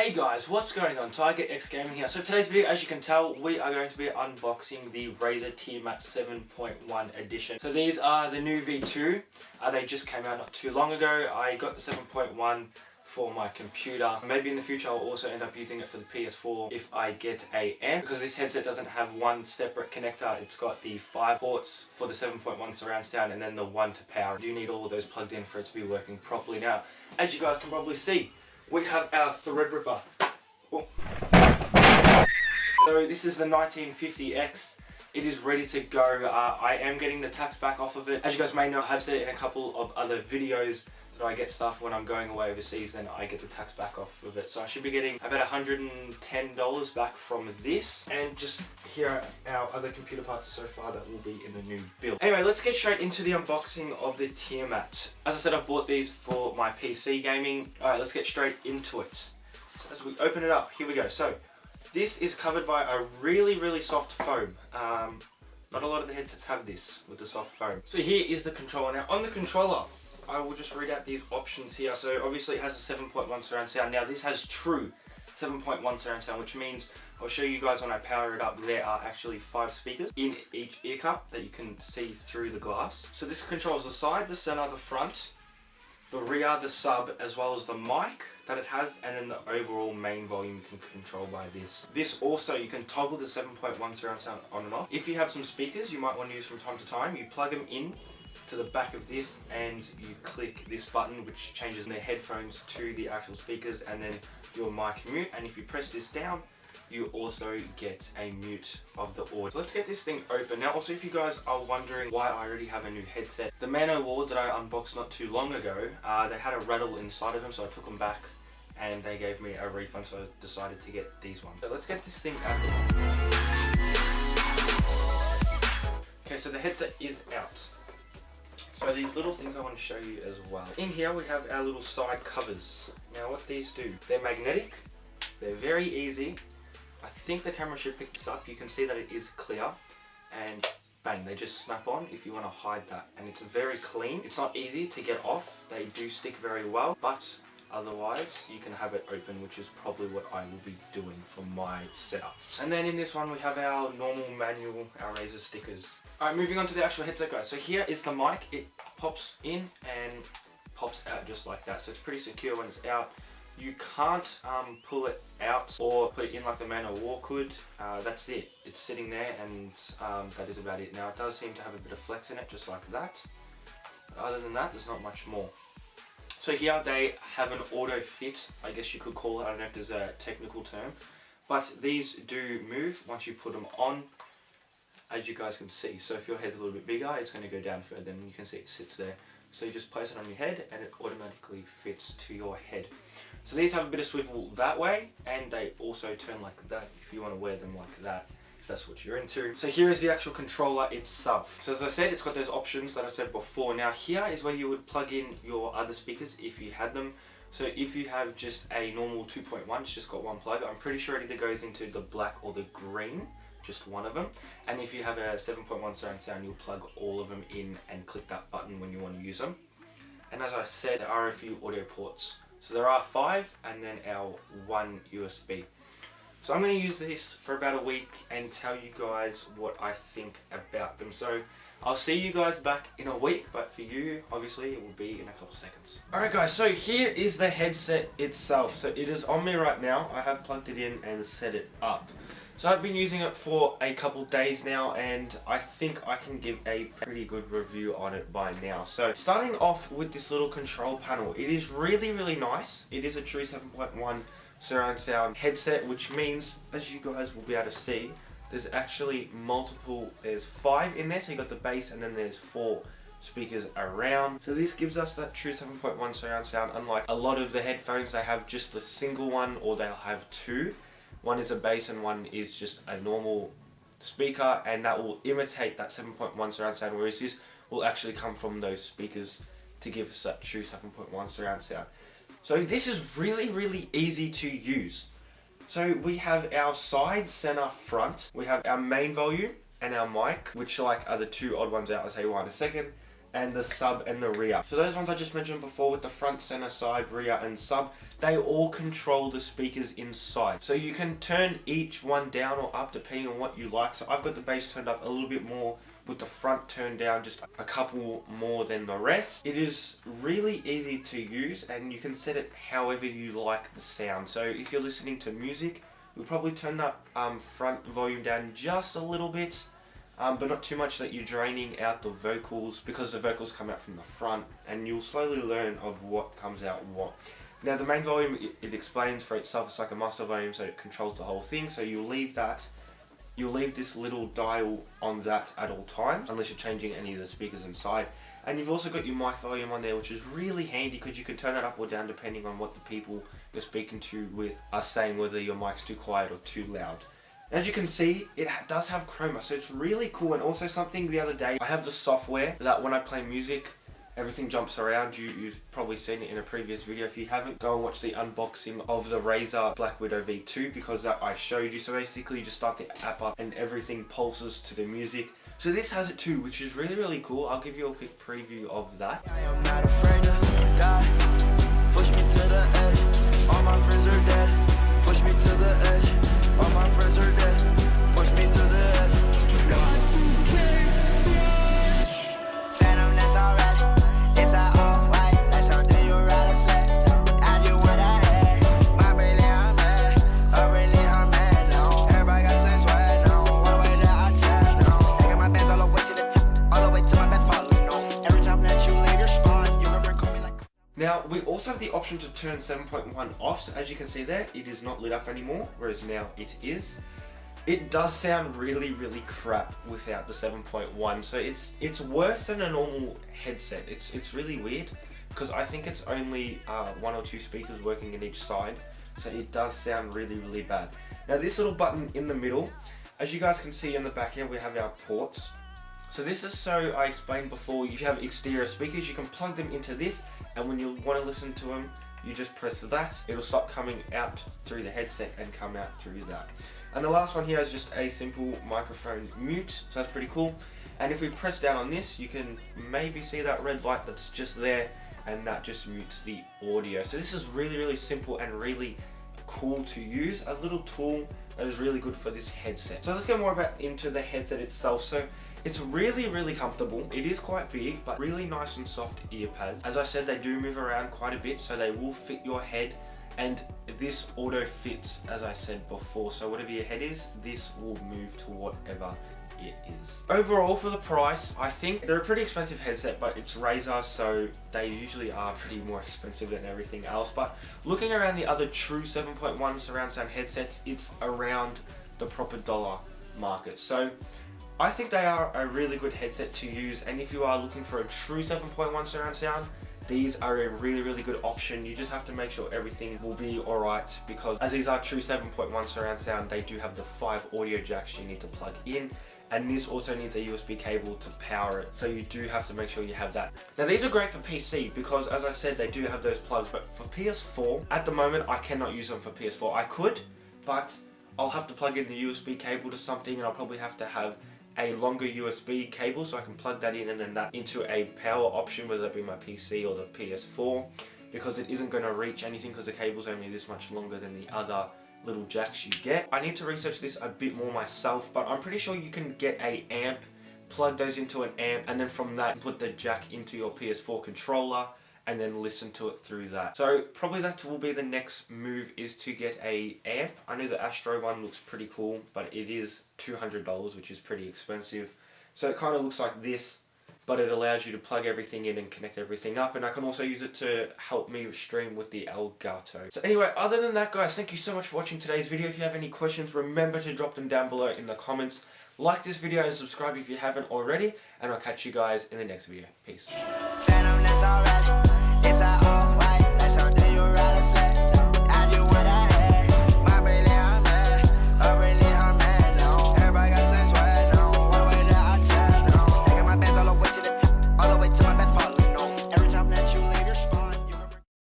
Hey guys, what's going on? Target X Gaming here. So today's video, as you can tell, we are going to be unboxing the Razer Tiamat 7.1 edition. So these are the new V2. They just came out not too long ago. I got the 7.1 for my computer. Maybe in the future I'll also end up using it for the PS4 if I get a amp, because this headset doesn't have one separate connector. It's got the 5 ports for the 7.1 surround sound and then the 1 to power. You do need all of those plugged in for it to be working properly. Now, as you guys can probably see, we have our Threadripper. Oh. So this is the 1950X. It is ready to go. I am getting the tax back off of it. As you guys may know, I have said it in a couple of other videos that I get stuff when I'm going away overseas, then I get the tax back off of it. So I should be getting about $110 back from this. And just here are our other computer parts so far that will be in the new build. Anyway, let's get straight into the unboxing of the Tiamat. As I said, I've bought these for my PC gaming. Alright, let's get straight into it. So as we open it up, here we go. So this is covered by a really soft foam. Not a lot of the headsets have this with the soft foam. So here is the controller. Now on the controller, I will just read out these options here. So obviously it has a 7.1 surround sound. Now this has true 7.1 surround sound, which means I'll show you guys when I power it up, there are actually 5 speakers in each ear cup that you can see through the glass. So this controls the side, the center, the front, the rear, the sub, as well as the mic that it has, and then the overall main volume you can control by this. This also, you can toggle the 7.1 surround sound on and off. If you have some speakers you might want to use from time to time, you plug them in to the back of this and you click this button which changes the headphones to the actual speakers and then your mic mute, and if you press this down you also get a mute of the audio. Let's get this thing open. Now also, if you guys are wondering why I already have a new headset, the Mano Awards that I unboxed not too long ago, they had a rattle inside of them, so I took them back and they gave me a refund, so I decided to get these ones. So let's get this thing out of the box. Okay, so the headset is out. So these little things I want to show you as well. In here we have our little side covers. Now what these do, they're magnetic, they're very easy. I think the camera should pick this up. You can see that it is clear, and bang, they just snap on if you want to hide that. And it's very clean. It's not easy to get off. They do stick very well, but otherwise you can have it open, which is probably what I will be doing for my setup. And then in this one we have our normal manual, our Razer stickers. Alright, moving on to the actual headset, guys. So here is the mic. It pops in and pops out just like that. So it's pretty secure when it's out. You can't pull it out or put it in like the Man of War could. That's it. It's sitting there, and that is about it. Now it does seem to have a bit of flex in it, just like that. But other than that, there's not much more. So here they have an auto fit, I guess you could call it. I don't know if there's a technical term. But these do move once you put them on, as you guys can see. So if your head's a little bit bigger, it's going to go down further, and you can see it sits there. So you just place it on your head and it automatically fits to your head. So these have a bit of swivel that way, and they also turn like that if you want to wear them like that, if that's what you're into. So here is the actual controller itself. So as I said, it's got those options that I said before. Now here is where you would plug in your other speakers if you had them. So if you have just a normal 2.1, it's just got one plug. I'm pretty sure it either goes into the black or the green, just one of them. And if you have a 7.1 surround sound, you'll plug all of them in and click that button when you want to use them. And as I said, there are a few audio ports. So there are 5, and then our 1 USB. So I'm going to use this for about a week and tell you guys what I think about them. So I'll see you guys back in a week, but for you, obviously, it will be in a couple seconds. Alright guys, so here is the headset itself. So it is on me right now. I have plugged it in and set it up. So I've been using it for a couple days now, and I think I can give a pretty good review on it by now. So starting off with this little control panel, it is really nice. It is a true 7.1 surround sound headset, which means, as you guys will be able to see, there's actually multiple, there's 5 in there, so you got the bass and then there's 4 speakers around. So this gives us that true 7.1 surround sound, unlike a lot of the headphones, they have just a single one or they'll have 2. One is a bass and one is just a normal speaker, and that will imitate that 7.1 surround sound, whereas this will actually come from those speakers to give us that true 7.1 surround sound. So this is really easy to use. So we have our side, center, front. We have our main volume and our mic, which are the 2 odd ones out. I'll tell you why in a second. and the sub and the rear. So those ones I just mentioned before with the front, center, side, rear and sub, they all control the speakers inside. So you can turn each one down or up depending on what you like. So I've got the bass turned up a little bit more with the front turned down just a couple more than the rest. It is really easy to use and you can set it however you like the sound. So if you're listening to music, you'll probably turn that front volume down just a little bit. But not too much that you're draining out the vocals, because the vocals come out from the front and you'll slowly learn of what comes out what. Now the main volume, it explains for itself, it's like a master volume, so it controls the whole thing. So you'll leave this little dial on that at all times, unless you're changing any of the speakers inside. And you've also got your mic volume on there, which is really handy because you can turn it up or down depending on what the people you're speaking to with are saying, whether your mic's too quiet or too loud. As you can see, it does have chroma, so it's really cool. And also something the other day, I have the software that when I play music, everything jumps around. You've probably seen it in a previous video. If you haven't, go and watch the unboxing of the Razer Black Widow V2, because that I showed you. So basically you just start the app up and everything pulses to the music. So this has it too, which is really, really cool. I'll give you a quick preview of that. I am not afraid to die. Push me to the edge. All my friends are dead. Push me to the edge. All my friends are dead. Push me to the edge. Phantom, that's alright. It's all white. Like something you ride a sled. I do what I had. My brainly, I'm mad. Really, I'm mad. No. Everybody got the same sweat. No. One way that I chat. No. Stacking my bands all the way to the top. All the way to my bed falling. No. Every time that you leave your spot, you never call me like. Now, we also have the option to turn 7.1 off, so as you can see there, it is not lit up anymore, whereas now it is. It does sound really, really crap without the 7.1, so it's worse than a normal headset. It's really weird, because I think it's only 1 or 2 speakers working in each side, so it does sound really, really bad. Now this little button in the middle, as you guys can see in the back here, we have our ports. So this is, so I explained before, if you have exterior speakers, you can plug them into this, and when you want to listen to them, you just press that. It'll stop coming out through the headset and come out through that. And the last one here is just a simple microphone mute, so that's pretty cool. And if we press down on this, you can maybe see that red light that's just there, and that just mutes the audio. So this is really, really simple and really cool to use. A little tool that is really good for this headset. So let's get more into the headset itself. So it's really, really comfortable. It is quite big, but really nice and soft ear pads. As I said, they do move around quite a bit, so they will fit your head. And this auto fits, as I said before. So whatever your head is, this will move to whatever it is. Overall, for the price, I think they're a pretty expensive headset, but it's Razer, so they usually are pretty more expensive than everything else. But looking around the other true 7.1 surround sound headsets, it's around the proper dollar market. So I think they are a really good headset to use, and if you are looking for a true 7.1 surround sound, these are a really, really good option. You just have to make sure everything will be alright, because as these are true 7.1 surround sound, they do have the 5 audio jacks you need to plug in, and this also needs a USB cable to power it, so you do have to make sure you have that. Now these are great for PC because, as I said, they do have those plugs, but for PS4, at the moment I cannot use them for PS4. I could, but I'll have to plug in the USB cable to something, and I'll probably have to have a longer USB cable so I can plug that in and then that into a power option, whether that be my PC or the PS4, because it isn't going to reach anything because the cable's only this much longer than the other little jacks you get. I need to research this a bit more myself, but I'm pretty sure you can get a amp, plug those into an amp, and then from that put the jack into your PS4 controller and then listen to it through that. So probably that will be the next move, is to get a amp. I know the Astro one looks pretty cool, but it is $200, which is pretty expensive. So it kind of looks like this, but it allows you to plug everything in and connect everything up, and I can also use it to help me stream with the Elgato. So anyway, other than that guys, thank you so much for watching today's video. If you have any questions, remember to drop them down below in the comments. Like this video and subscribe if you haven't already, and I'll catch you guys in the next video. Peace. Phantom, that's alright. It's all